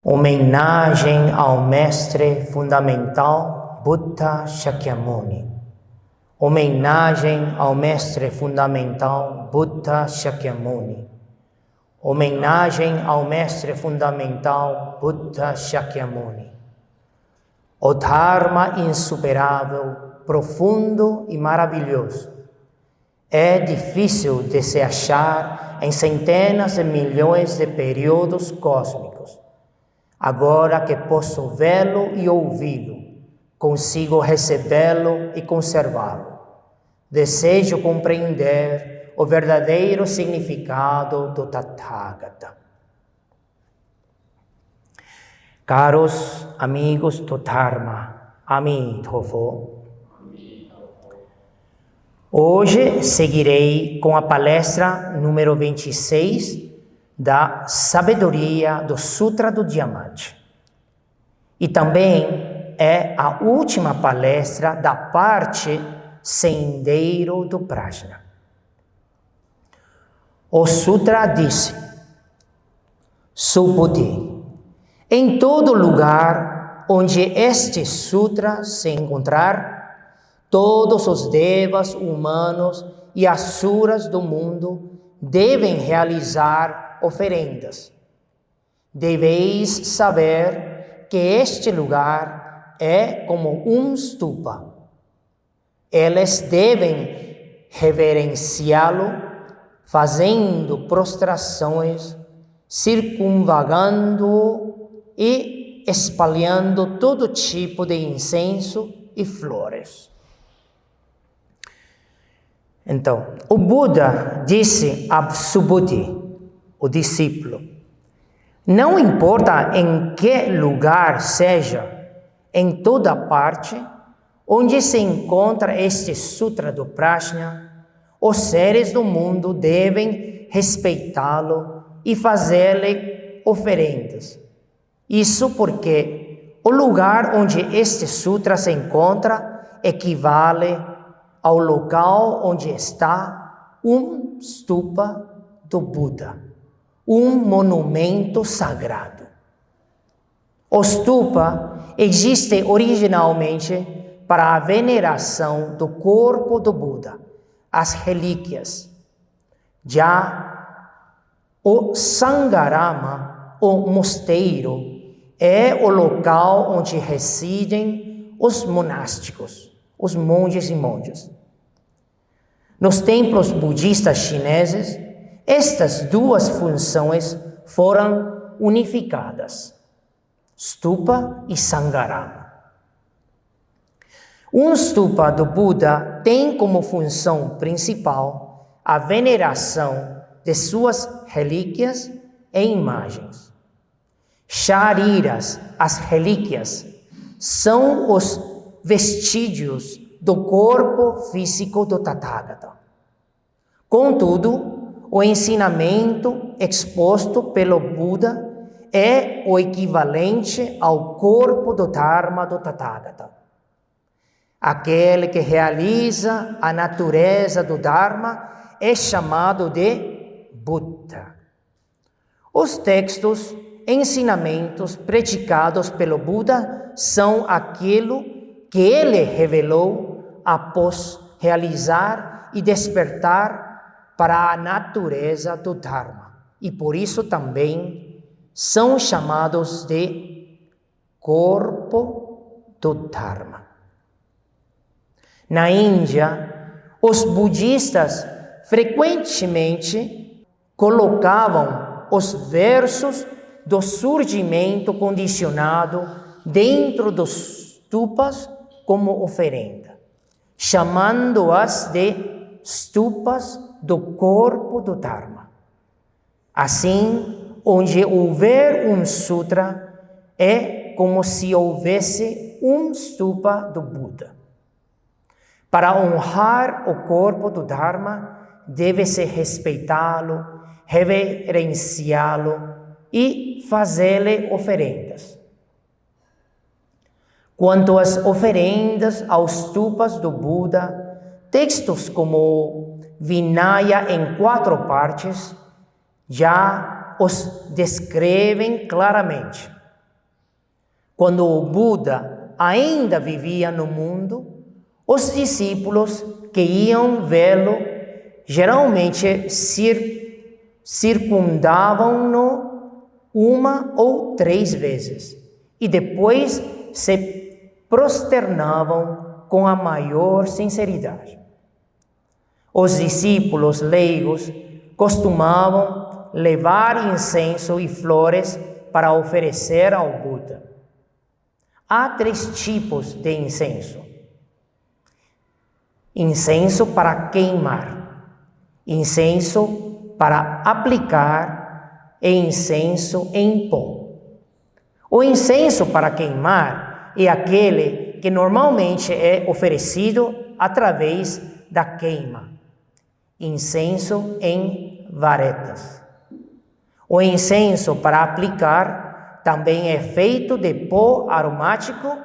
Homenagem ao mestre fundamental Buddha Shakyamuni. Homenagem ao mestre fundamental Buddha Shakyamuni. Homenagem ao mestre fundamental Buddha Shakyamuni. O Dharma insuperável, profundo e maravilhoso é difícil de se achar em centenas de milhões de períodos cósmicos. Agora que posso vê-lo e ouvi-lo, consigo recebê-lo e conservá-lo. Desejo compreender o verdadeiro significado do Tathagata. Caros amigos do Dharma, Amitabha. Hoje seguirei com a palestra número 26 da Sabedoria do Sutra do Diamante. E também é a última palestra da parte Sendeiro do Prajna. O Sutra disse: Subhuti, em todo lugar onde este Sutra se encontrar, todos os devas humanos e asuras do mundo devem realizar oferendas. Deveis saber que este lugar é como um stupa. Eles devem reverenciá-lo, fazendo prostrações, circunvagando-o e espalhando todo tipo de incenso e flores. Então, o Buda disse a Subhuti, o discípulo: não importa em que lugar seja, em toda parte onde se encontra este Sutra do Prajna, os seres do mundo devem respeitá-lo e fazer-lhe oferendas. Isso porque o lugar onde este Sutra se encontra equivale ao local onde está um stupa do Buda, um monumento sagrado. O stupa existe originalmente para a veneração do corpo do Buda, as relíquias. Já o Sangharama, o mosteiro, é o local onde residem os monásticos, os monges e monjas. Nos templos budistas chineses, estas duas funções foram unificadas: stupa e Sangharama. Um stupa do Buda tem como função principal a veneração de suas relíquias e imagens. Shariras, as relíquias, são os vestígios do corpo físico do Tathagata. Contudo, o ensinamento exposto pelo Buda é o equivalente ao corpo do Dharma do Tathagata. Aquele que realiza a natureza do Dharma é chamado de Buddha. Os textos, ensinamentos praticados pelo Buda são aquilo que ele revelou após realizar e despertar para a natureza do Dharma. E por isso também são chamados de corpo do Dharma. Na Índia, os budistas frequentemente colocavam os versos do surgimento condicionado dentro dos stupas como oferenda, chamando-as de stupas do corpo do Dharma. Assim, onde houver um sutra, é como se houvesse um stupa do Buda. Para honrar o corpo do Dharma, deve-se respeitá-lo, reverenciá-lo e fazer-lhe oferendas. Quanto às oferendas aos stupas do Buda, textos como Vinaya em 4 partes já os descrevem claramente. Quando o Buda ainda vivia no mundo, os discípulos que iam vê-lo geralmente circundavam-no 1 ou 3 vezes e depois se prosternavam com a maior sinceridade. Os discípulos leigos costumavam levar incenso e flores para oferecer ao Buda. Há 3 tipos de incenso: incenso para queimar, incenso para aplicar e incenso em pó. O incenso para queimar é aquele que normalmente é oferecido através da queima, incenso em varetas. O incenso para aplicar também é feito de pó aromático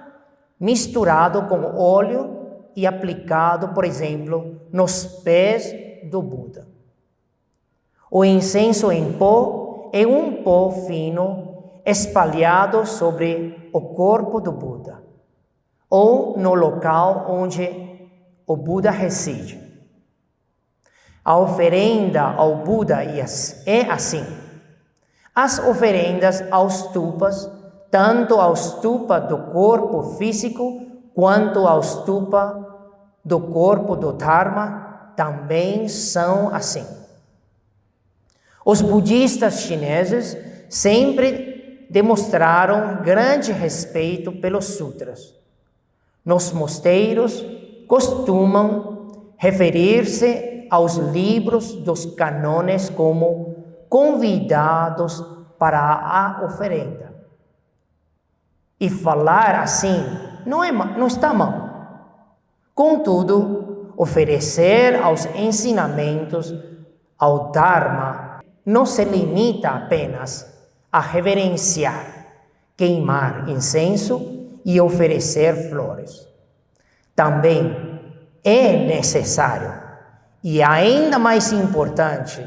misturado com óleo e aplicado, por exemplo, nos pés do Buda. O incenso em pó é um pó fino espalhado sobre o corpo do Buda ou no local onde o Buda reside. A oferenda ao Buda é assim. As oferendas aos stupas, tanto ao stupa do corpo físico quanto ao stupa do corpo do Dharma, também são assim. Os budistas chineses sempre demonstraram grande respeito pelos sutras. Nos mosteiros, costumam referir-se aos livros dos cânones como convidados para a oferenda. E falar assim não está mal. Contudo, oferecer aos ensinamentos, ao Dharma, não se limita apenas a reverenciar, queimar incenso e oferecer flores. Também é necessário e ainda mais importante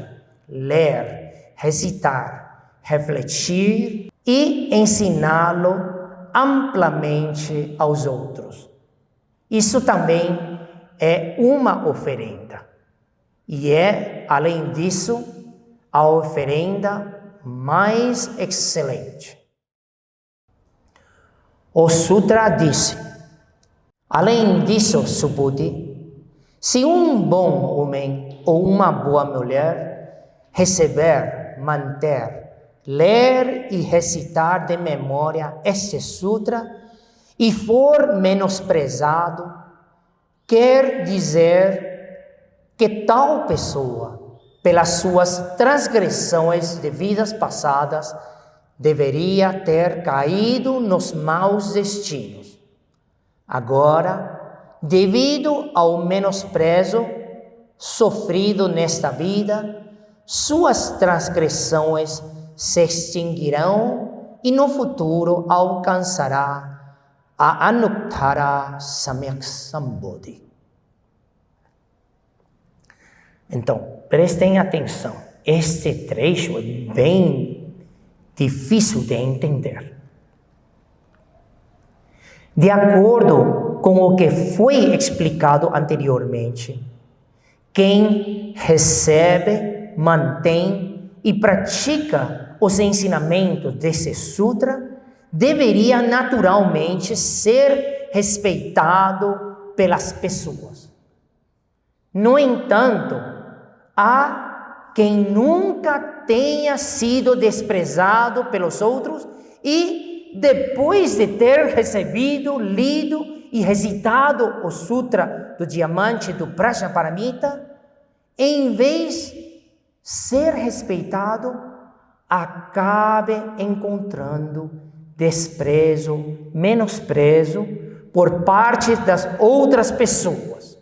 ler, recitar, refletir e ensiná-lo amplamente aos outros. Isso também é uma oferenda. E é, além disso, a oferenda mais excelente. O Sutra diz: além disso, Subhuti, se um bom homem ou uma boa mulher receber, manter, ler e recitar de memória este Sutra e for menosprezado, quer dizer que tal pessoa, pelas suas transgressões de vidas passadas, deveria ter caído nos maus destinos. Agora, devido ao menosprezo sofrido nesta vida, suas transgressões se extinguirão e no futuro alcançará a Anuttara Samyak Sambodhi. Então, prestem atenção, este trecho é bem difícil de entender. De acordo com o que foi explicado anteriormente, quem recebe, mantém e pratica os ensinamentos desse sutra deveria naturalmente ser respeitado pelas pessoas. No entanto, há quem nunca tenha sido desprezado pelos outros e, depois de ter recebido, lido e recitado o Sutra do Diamante do Prajnaparamita, em vez de ser respeitado, acabe encontrando desprezo, menosprezo por parte das outras pessoas.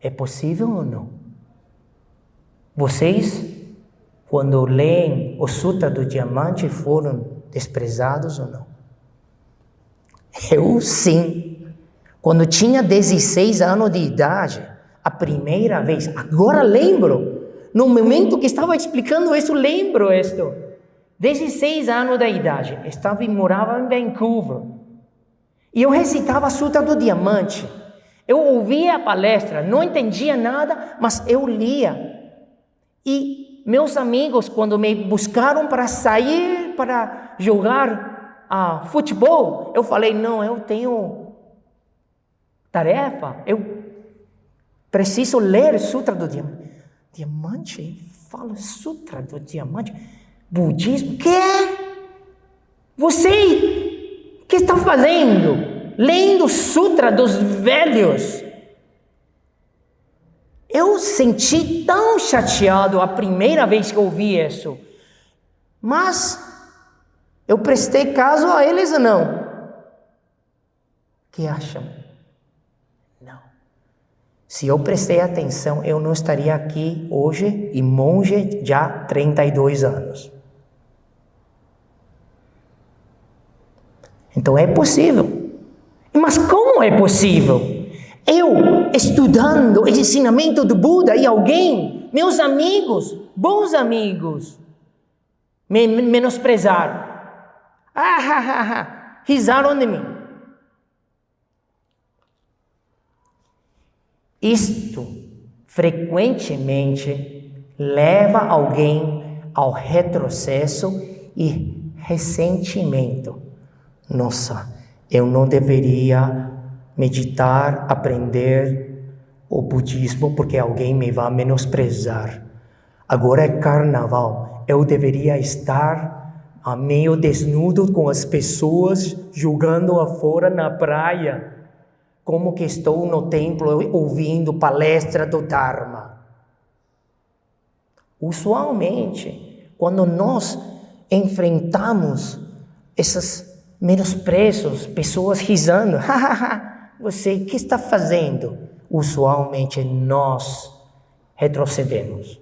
É possível ou não? Vocês, quando leem o Sutra do Diamante, foram desprezados ou não? Eu sim. Quando tinha 16 anos de idade, a primeira vez, agora lembro, no momento que estava explicando isso, lembro isto. 16 anos da idade, morava em Vancouver. E eu recitava a Sutra do Diamante. Eu ouvia a palestra, não entendia nada, mas eu lia. E meus amigos, quando me buscaram para sair, para jogar futebol, eu falei, não, eu tenho tarefa, eu preciso ler Sutra do Diamante. Diamante? Fala Sutra do Diamante? Budismo? Que? Você, o que está fazendo? Lendo Sutra dos velhos. Eu senti tão chateado a primeira vez que ouvi isso. Mas eu prestei caso a eles ou não? O que acham? Não. Se eu prestei atenção, eu não estaria aqui hoje e monge já 32 anos. Então é possível. Mas como é possível? Eu estudando o ensinamento do Buda e alguém, meus amigos, bons amigos, me menosprezaram. Risaram de mim. Isto frequentemente leva alguém ao retrocesso e ressentimento. Nossa, eu não deveria meditar, aprender o budismo porque alguém me vai menosprezar. Agora é carnaval, eu deveria estar meio desnudo com as pessoas jogando afora na praia. Como que estou no templo ouvindo palestra do Dharma. Usualmente, quando nós enfrentamos esses menosprezos, pessoas risando, você, o que está fazendo? Usualmente nós retrocedemos.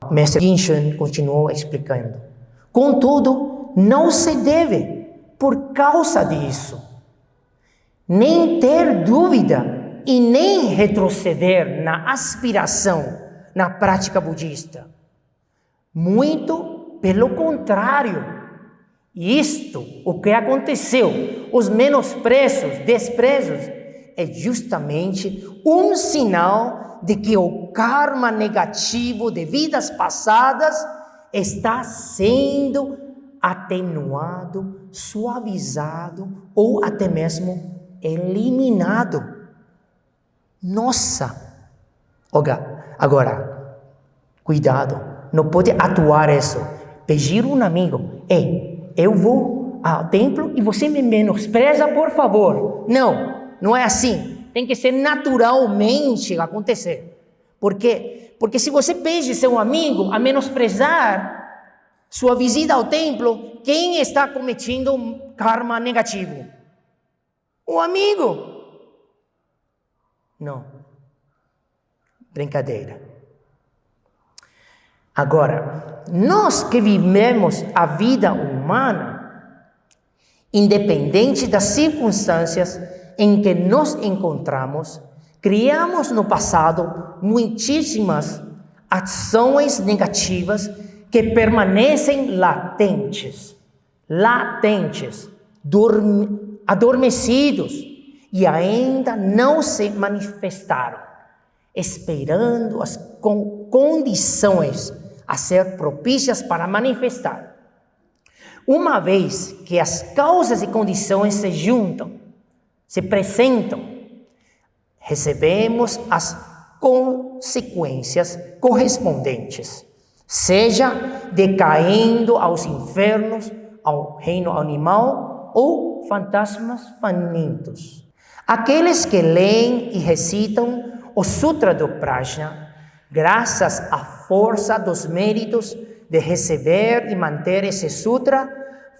O mestre Ginchen continuou explicando. Contudo, não se deve, por causa disso, nem ter dúvida e nem retroceder na aspiração, na prática budista. Muito pelo contrário. Isto, o que aconteceu, os menosprezos, desprezos, é justamente um sinal de que o karma negativo de vidas passadas está sendo atenuado, suavizado ou até mesmo eliminado. Nossa! Agora, cuidado, não pode atuar isso. Pedir um amigo, eu vou ao templo e você me menospreza, por favor. Não, não é assim. Tem que ser naturalmente acontecer. Por quê? Porque se você pede seu amigo a menosprezar sua visita ao templo, quem está cometendo um karma negativo? O amigo. Não. Brincadeira. Agora, nós que vivemos a vida humana, independente das circunstâncias em que nos encontramos, criamos no passado muitíssimas ações negativas que permanecem latentes, adormecidos e ainda não se manifestaram, esperando as condições a ser propícias para manifestar. Uma vez que as causas e condições se juntam, se apresentam, recebemos as consequências correspondentes, seja decaindo aos infernos, ao reino animal ou fantasmas famintos. Aqueles que leem e recitam o Sutra do Prajna, graças à força dos méritos de receber e manter esse sutra,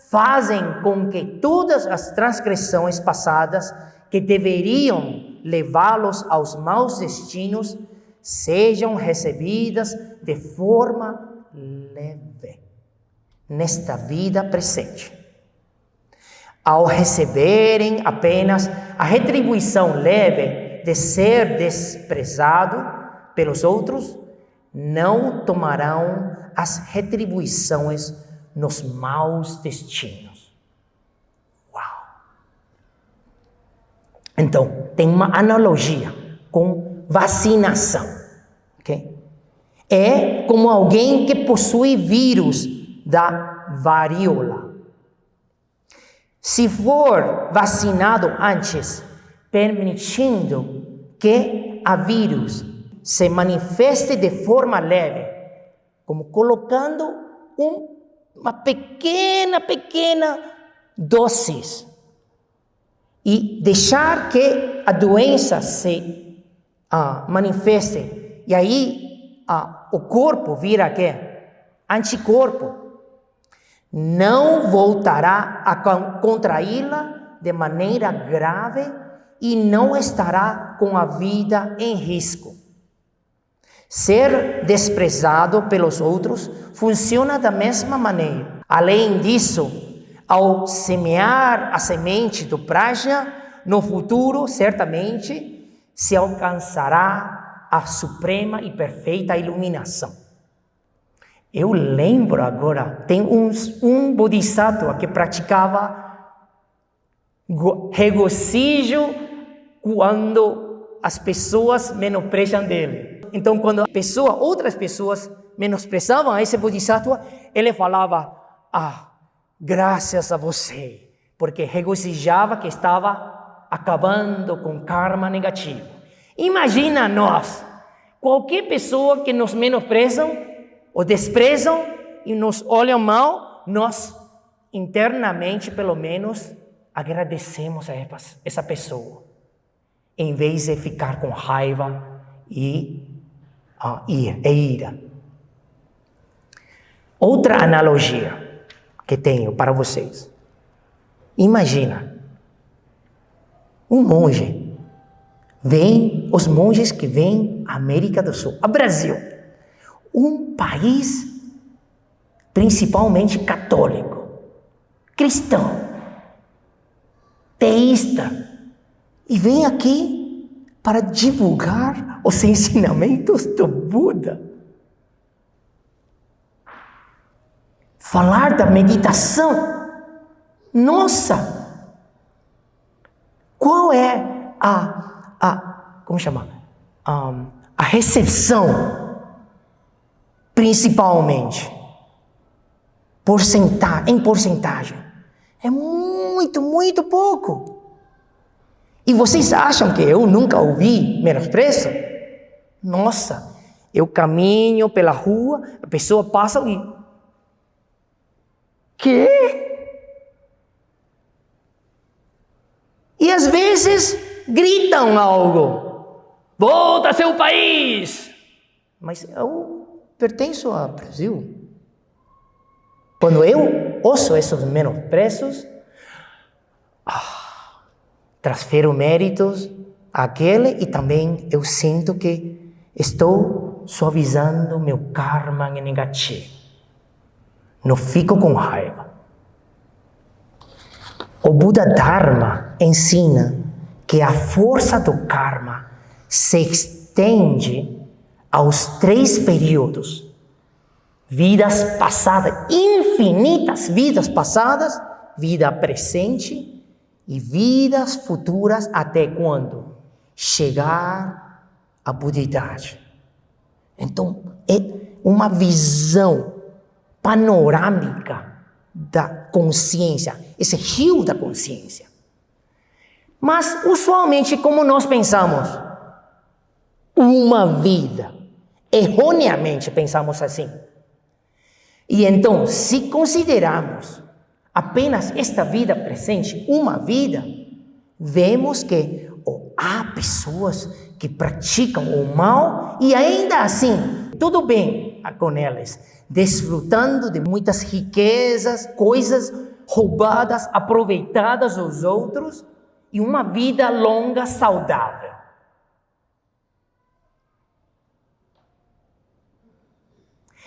fazem com que todas as transgressões passadas que deveriam levá-los aos maus destinos sejam recebidas de forma leve nesta vida presente. ao receberem apenas a retribuição leve de ser desprezado pelos outros, não tomarão as retribuições nos maus destinos. Uau! Então, tem uma analogia com vacinação. Okay? É como alguém que possui vírus da varíola. Se for vacinado antes, permitindo que a vírus se manifeste de forma leve, como colocando uma pequena dose e deixar que a doença se manifeste, e aí o corpo vira quê? Anticorpo. Não voltará a contraí-la de maneira grave e não estará com a vida em risco. Ser desprezado pelos outros funciona da mesma maneira. Além disso, ao semear a semente do Prajna, no futuro, certamente, se alcançará a suprema e perfeita iluminação. Eu lembro agora, tem um bodhisattva que praticava regozijo quando as pessoas menosprezam dele. Então, quando outras pessoas menosprezavam esse bodhisattva, ele falava, graças a você, porque regozijava que estava acabando com karma negativo. Imagina nós, qualquer pessoa que nos menosprezam, ou desprezam e nos olham mal, nós internamente, pelo menos, agradecemos a essa pessoa, em vez de ficar com raiva e ira. Outra analogia que tenho para vocês. Imagina, um monge, os monges que vêm à América do Sul, ao Brasil, um país principalmente católico, cristão, teísta, e vem aqui para divulgar os ensinamentos do Buda. Falar da meditação. Nossa! Qual é a recepção? Principalmente, em porcentagem, é muito pouco. E vocês acham que eu nunca ouvi menosprezo? Nossa, eu caminho pela rua, a pessoa passa e... Quê? E às vezes gritam algo. Volta ao seu país! Mas eu pertenço ao Brasil. Quando eu ouço esses menosprezos, transfiro méritos àquele e também eu sinto que estou suavizando meu karma negativo. Não fico com raiva. O Buda Dharma ensina que a força do karma se estende aos 3 períodos, vidas passadas, infinitas vidas passadas, vida presente e vidas futuras até quando? Chegar à budidade. Então, é uma visão panorâmica da consciência, esse rio da consciência. Mas, usualmente, como nós pensamos? Uma vida. Erroneamente pensamos assim. E então, se considerarmos apenas esta vida presente, uma vida, vemos que há pessoas que praticam o mal e ainda assim, tudo bem com elas, desfrutando de muitas riquezas, coisas roubadas, aproveitadas dos outros e uma vida longa, saudável.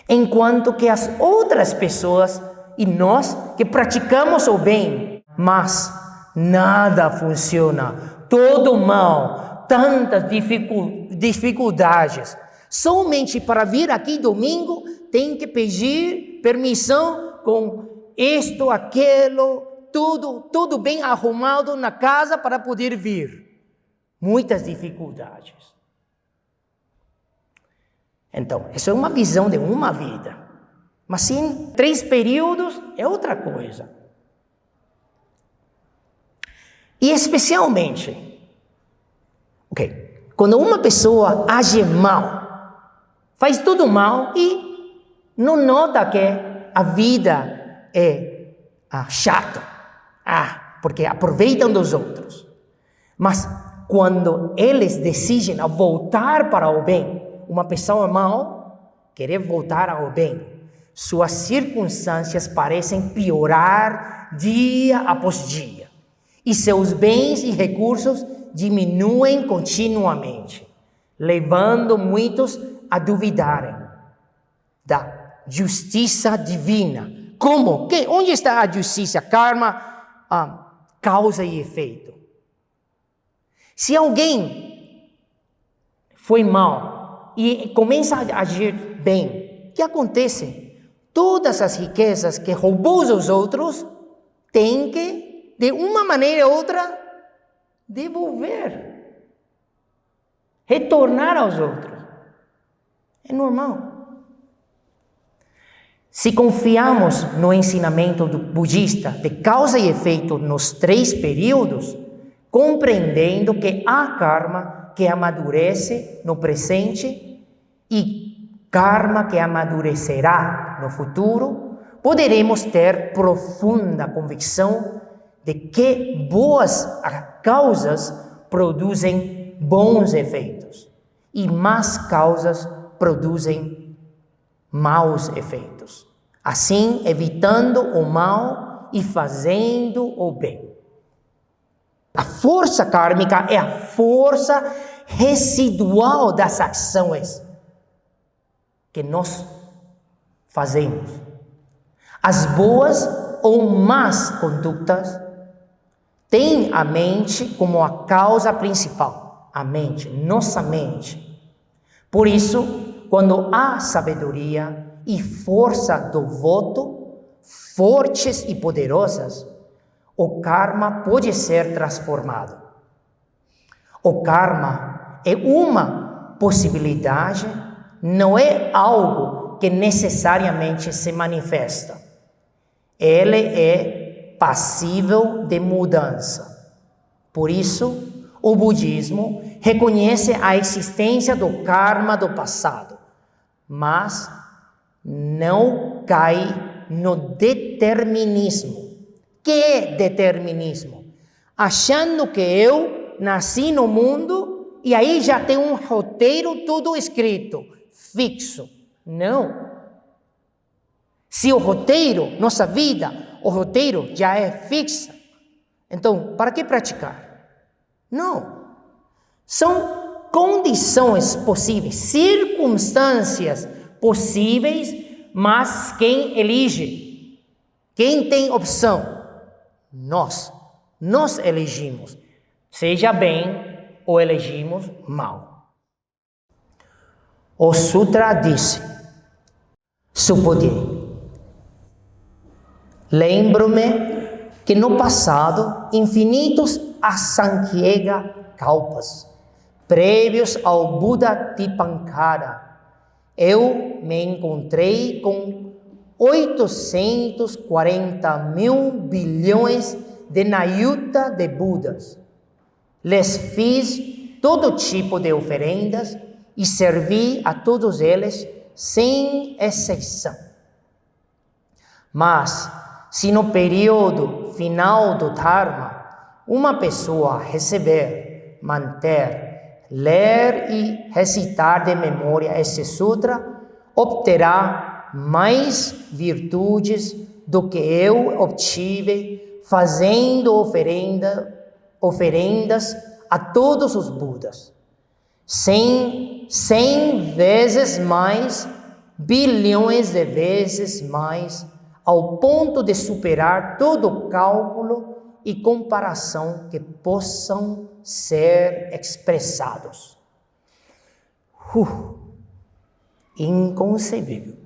Enquanto que as outras pessoas e nós que praticamos o bem, mas nada funciona. Todo mal, tantas dificuldades. Somente para vir aqui domingo, tem que pedir permissão com isto, aquilo, tudo bem arrumado na casa para poder vir. Muitas dificuldades. Então, essa é uma visão de uma vida. Mas sim, 3 períodos é outra coisa. E especialmente, quando uma pessoa age mal, faz tudo mal e não nota que a vida é chata, porque aproveitam dos outros. Mas quando eles decidem voltar para o bem, uma pessoa mal querer voltar ao bem, suas circunstâncias parecem piorar dia após dia. E seus bens e recursos diminuem continuamente, levando muitos a duvidarem da justiça divina. Como? Onde está a justiça? Karma, causa e efeito. Se alguém foi mal e começa a agir bem, o que acontece? Todas as riquezas que roubou dos outros tem que, de uma maneira ou outra, devolver, retornar aos outros. É normal. Se confiamos no ensinamento budista de causa e efeito nos 3 períodos, compreendendo que há karma que amadurece no presente e karma que amadurecerá no futuro, poderemos ter profunda convicção de que boas causas produzem bons efeitos e más causas produzem maus efeitos. Assim, evitando o mal e fazendo o bem. A força kármica é a força residual das ações que nós fazemos. As boas ou más condutas têm a mente como a causa principal. A mente, nossa mente. Por isso, quando há sabedoria e força do voto, fortes e poderosas, o karma pode ser transformado. O karma é uma possibilidade, não é algo que necessariamente se manifesta. Ele é passível de mudança. Por isso, o budismo reconhece a existência do karma do passado, mas não cai no determinismo. Que é determinismo? Achando que eu nasci no mundo e aí já tem um roteiro tudo escrito, fixo. Não. Se o roteiro, nossa vida, o roteiro já é fixo, então para que praticar? Não. São condições possíveis, circunstâncias possíveis, mas quem elige? Quem tem opção? Nós elegimos, seja bem ou elegimos mal. O Sutra diz: Supodi, lembro-me que no passado, infinitos asankhya kalpas, prévios ao Buda Dipankara, eu me encontrei com 840 mil bilhões de Nayuta de Budas. Les fiz todo tipo de oferendas e servi a todos eles sem exceção. Mas, se no período final do Dharma, uma pessoa receber, manter, ler e recitar de memória este sutra, obterá mais virtudes do que eu obtive fazendo oferendas a todos os Budas. 100 vezes mais, bilhões de vezes mais, ao ponto de superar todo o cálculo e comparação que possam ser expressados. Inconcebível.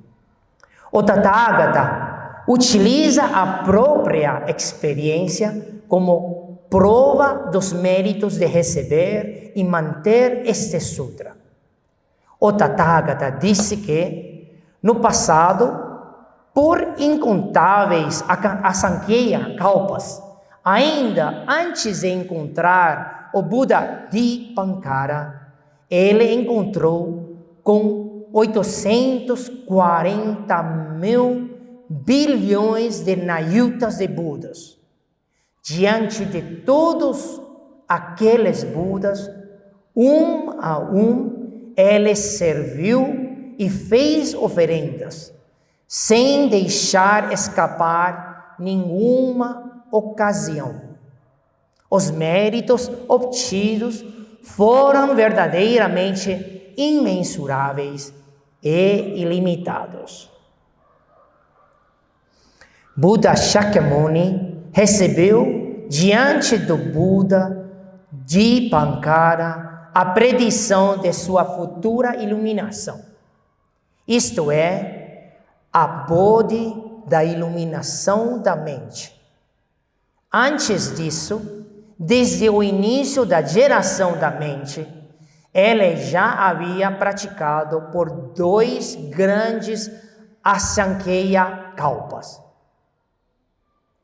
O Tathagata utiliza a própria experiência como prova dos méritos de receber e manter este sutra. O Tathagata disse que, no passado, por incontáveis asankhya kalpas, ainda antes de encontrar o Buda Dipankara, ele encontrou com 840 mil bilhões de nayutas de Budas. Diante de todos aqueles Budas, um a um, ele serviu e fez oferendas, sem deixar escapar nenhuma ocasião. Os méritos obtidos foram verdadeiramente imensuráveis e ilimitados. Buda Shakyamuni recebeu diante do Buda Dipankara a predição de sua futura iluminação. Isto é, a Bodhi da iluminação da mente. Antes disso, desde o início da geração da mente, ele já havia praticado por 2 grandes asankhya kalpas.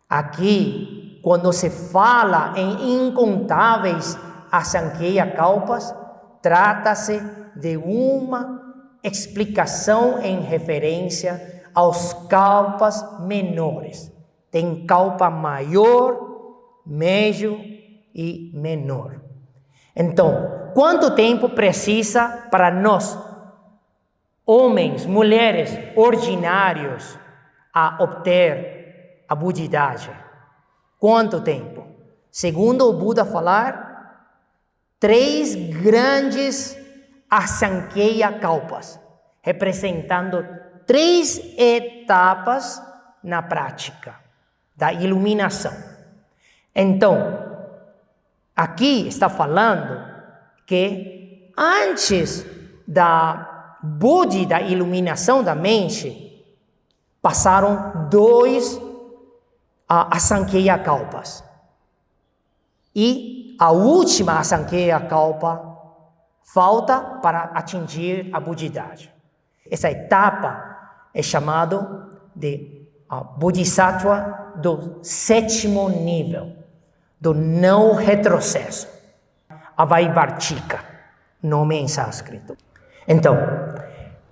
Aqui, quando se fala em incontáveis asankhya kalpas, trata-se de uma explicação em referência aos kalpas menores. Tem kalpa maior, médio e menor. Então, quanto tempo precisa para nós, homens, mulheres ordinários, a obter a budidade? Quanto tempo? Segundo o Buda falar, 3 grandes asankhya kalpas, representando 3 etapas na prática da iluminação. Então, aqui está falando que antes da Bodhi da iluminação da mente, passaram 2 asankhya kalpas. E a última asankhya kalpa falta para atingir a budidade. Essa etapa é chamada de Bodhisattva do 7º nível, do não retrocesso. Avaivartika, nome em sânscrito. Então,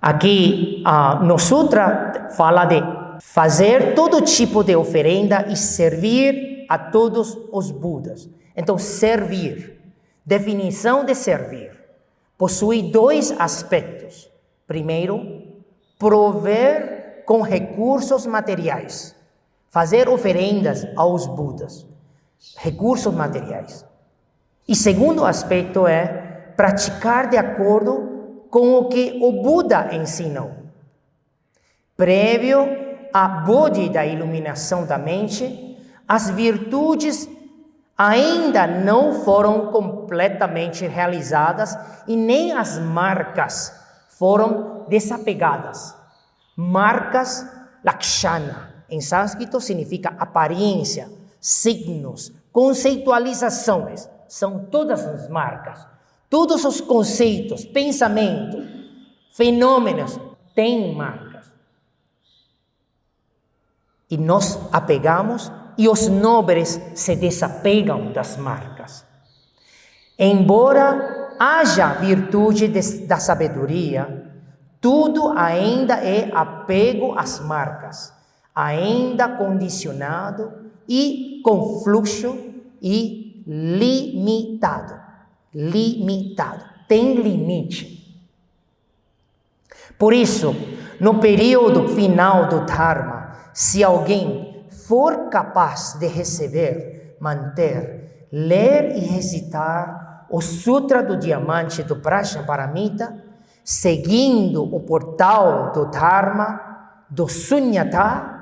aqui no sutra fala de fazer todo tipo de oferenda e servir a todos os Budas. Então, servir. Definição de servir. Possui 2 aspectos. Primeiro, prover com recursos materiais. Fazer oferendas aos Budas. Recursos materiais. E segundo aspecto é praticar de acordo com o que o Buda ensinou. Prévio à Bodhi da iluminação da mente, as virtudes ainda não foram completamente realizadas e nem as marcas foram desapegadas. Marcas, lakshana, em sânscrito significa aparência, signos, conceitualizações. São todas as marcas. Todos os conceitos, pensamentos, fenômenos têm marcas. E nós apegamos e os nobres se desapegam das marcas. Embora haja virtude da sabedoria, tudo ainda é apego às marcas, ainda condicionado e com fluxo e limitado. Limitado. Tem limite. Por isso, no período final do Dharma, se alguém for capaz de receber, manter, ler e recitar o Sutra do Diamante do Prajnaparamita, seguindo o portal do Dharma, do Sunyata,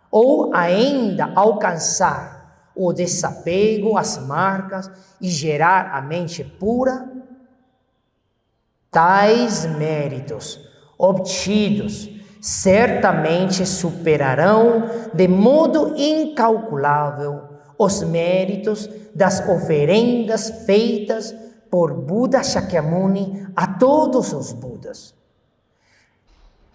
ou ainda alcançar o desapego às marcas e gerar a mente pura, tais méritos obtidos certamente superarão de modo incalculável os méritos das oferendas feitas por Buda Shakyamuni a todos os Budas.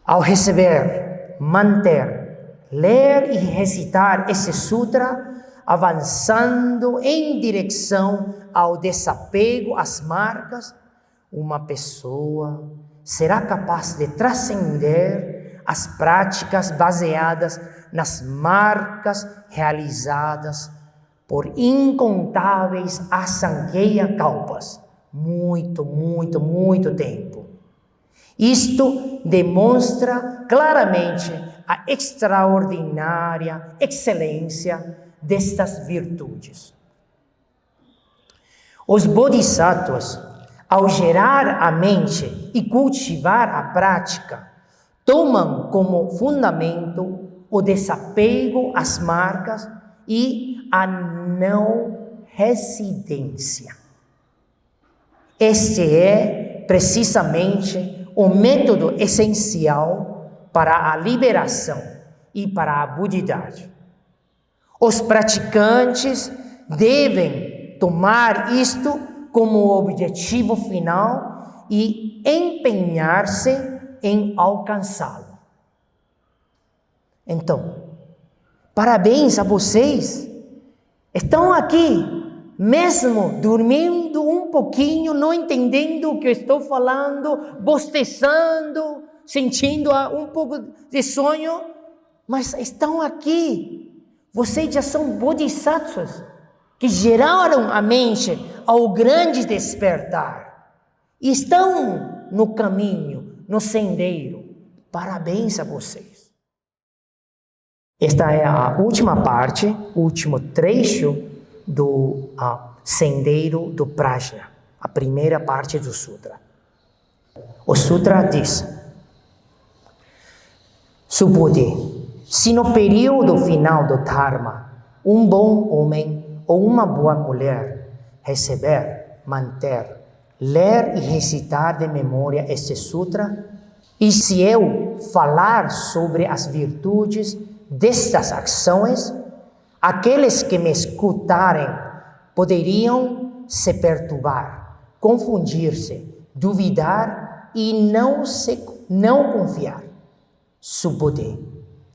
Ao receber, manter, ler e recitar esse sutra, avançando em direção ao desapego às marcas, uma pessoa será capaz de transcender as práticas baseadas nas marcas realizadas por incontáveis asankhya kalpas. Muito tempo. Isto demonstra claramente a extraordinária excelência destas virtudes. Os bodhisattvas, ao gerar a mente e cultivar a prática, tomam como fundamento o desapego às marcas e a não residência. Este é precisamente o método essencial para a liberação e para a budidade. Os praticantes devem tomar isto como objetivo final e empenhar-se em alcançá-lo. Então, parabéns a vocês. Estão aqui, mesmo dormindo um pouquinho, não entendendo o que eu estou falando, bostezando, sentindo um pouco de sonho, mas estão aqui. Vocês já são bodhisattvas que geraram a mente ao grande despertar. E estão no caminho, no sendeiro. Parabéns a vocês. Esta é a última parte, o último trecho do sendeiro do Prajna, a primeira parte do sutra. O sutra diz: Subodhi, se no período final do Dharma, um bom homem ou uma boa mulher receber, manter, ler e recitar de memória este sutra, e se eu falar sobre as virtudes destas ações, aqueles que me escutarem poderiam se perturbar, confundir-se, duvidar e não confiar. Subodhi,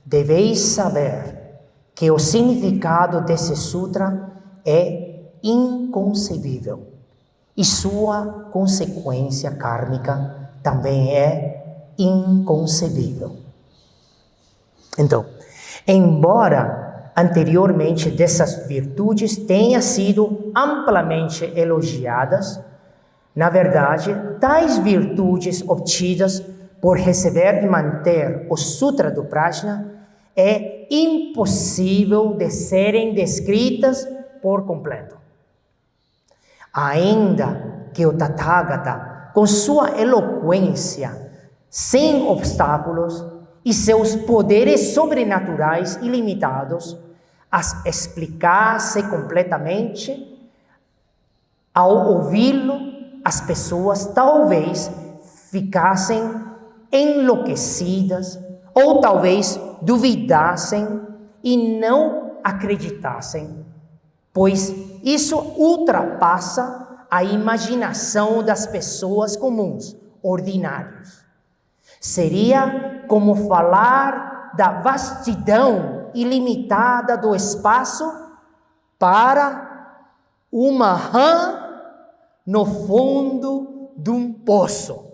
deveis saber que o significado desse sutra é inconcebível e sua consequência kármica também é inconcebível. Então, embora anteriormente dessas virtudes tenham sido amplamente elogiadas, na verdade, tais virtudes obtidas por receber e manter o Sutra do Prajna é impossível de serem descritas por completo. Ainda que o Tathagata, com sua eloquência, sem obstáculos, e seus poderes sobrenaturais ilimitados, as explicasse completamente, ao ouvi-lo, as pessoas talvez ficassem enlouquecidas, ou talvez duvidassem e não acreditassem, pois isso ultrapassa a imaginação das pessoas comuns, ordinários. Seria como falar da vastidão ilimitada do espaço para uma rã no fundo de um poço.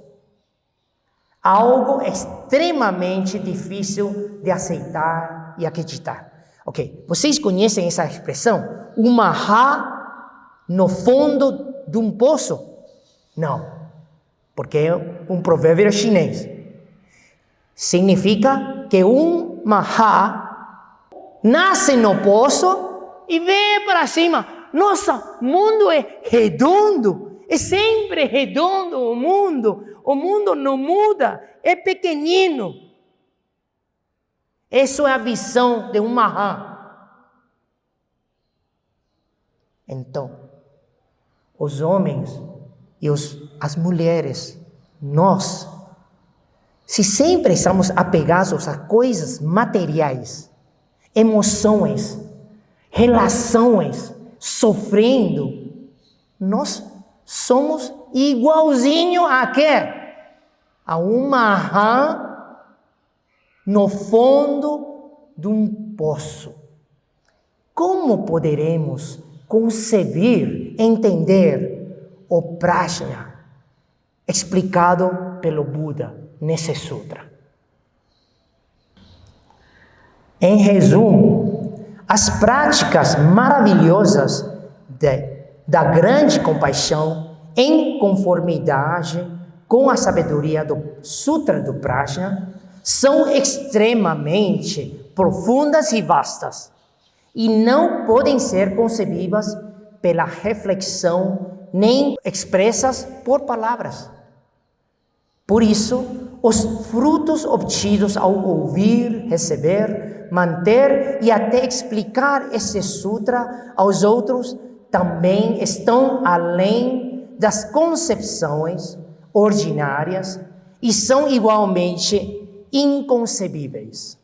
Algo extremamente difícil de aceitar e acreditar. Ok, vocês conhecem essa expressão? Uma rã no fundo de um poço? Não, porque é um provérbio chinês. Significa que uma rã nasce no poço e vê para cima. Nossa, o mundo é redondo, é sempre redondo o mundo não muda, é pequenino. Essa é a visão de uma rã. Então, os homens e as mulheres, nós, se sempre estamos apegados a coisas materiais, emoções, relações, sofrendo, nós somos igualzinho a quê? A uma rã no fundo de um poço. Como poderemos conceber, entender o prajna explicado pelo Buda nesse sutra? Em resumo, as práticas maravilhosas da grande compaixão em conformidade com a sabedoria do Sutra do Prajna são extremamente profundas e vastas e não podem ser concebidas pela reflexão nem expressas por palavras. Por isso, os frutos obtidos ao ouvir, receber, manter e até explicar esse sutra aos outros também estão além das concepções ordinárias e são igualmente inconcebíveis.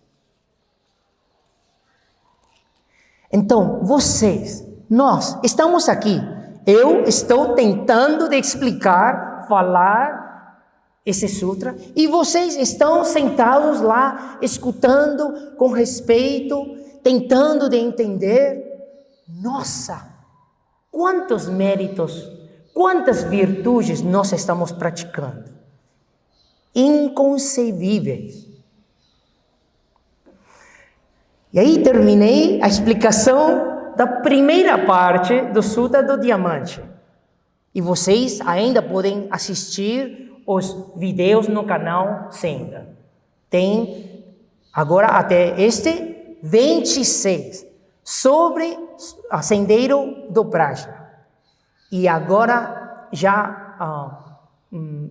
Então, vocês, nós, estamos aqui. Eu estou tentando de explicar, falar esse sutra, e vocês estão sentados lá, escutando com respeito, tentando de entender. Nossa, quantos méritos, quantas virtudes nós estamos praticando. Inconcebíveis. E aí terminei a explicação da primeira parte do Sutra do Diamante. E vocês ainda podem assistir os vídeos no canal Senda. Tem agora até este 26 sobre o Sendeiro do Prajna. E agora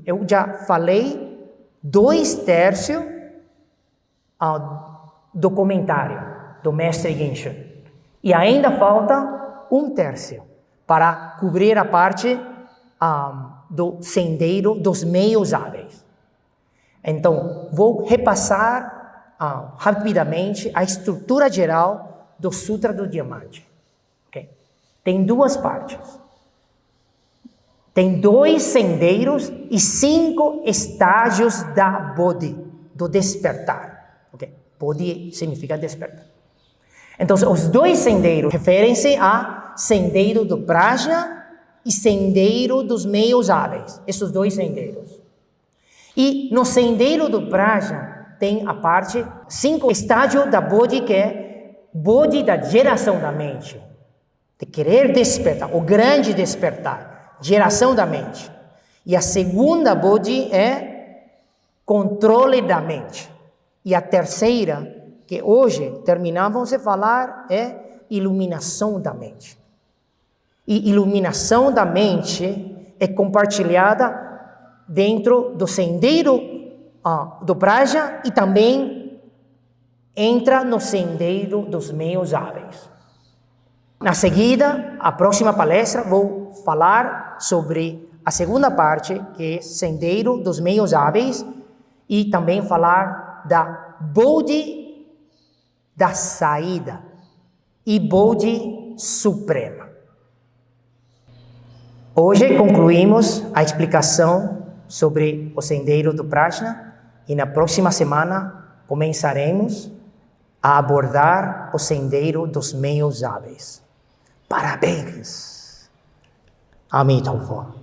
eu já falei 2/3 do comentário do Mestre Genshin. E ainda falta 1/3 para cobrir a parte do Sendeiro dos Meios Hábeis. Então, vou repassar rapidamente a estrutura geral do Sutra do Diamante. Okay? Tem 2 partes. Tem 2 sendeiros e 5 estágios da Bodhi, do despertar. Okay? Bodhi significa despertar. Então, os 2 sendeiros referem-se a Sendeiro do Prajna e Sendeiro dos Meios Hábeis. Esses 2 sendeiros. E no Sendeiro do Prajna tem a parte 5 estágios da Bodhi, que é Bodhi da geração da mente. De querer despertar, o grande despertar. Geração da mente. E a segunda Bodhi é controle da mente. E a terceira, que hoje terminamos de falar, é iluminação da mente. E iluminação da mente é compartilhada dentro do Sendeiro do Prajna e também entra no Sendeiro dos Meios Hábeis. Na seguida, a próxima palestra, vou falar sobre a segunda parte, que é Sendeiro dos Meios Hábeis, e também falar da Bodhi da saída e Bodhi suprema. Hoje concluímos a explicação sobre o Sendeiro do Prajna e na próxima semana começaremos a abordar o Sendeiro dos Meios Hábeis. Parabéns! Amitabha.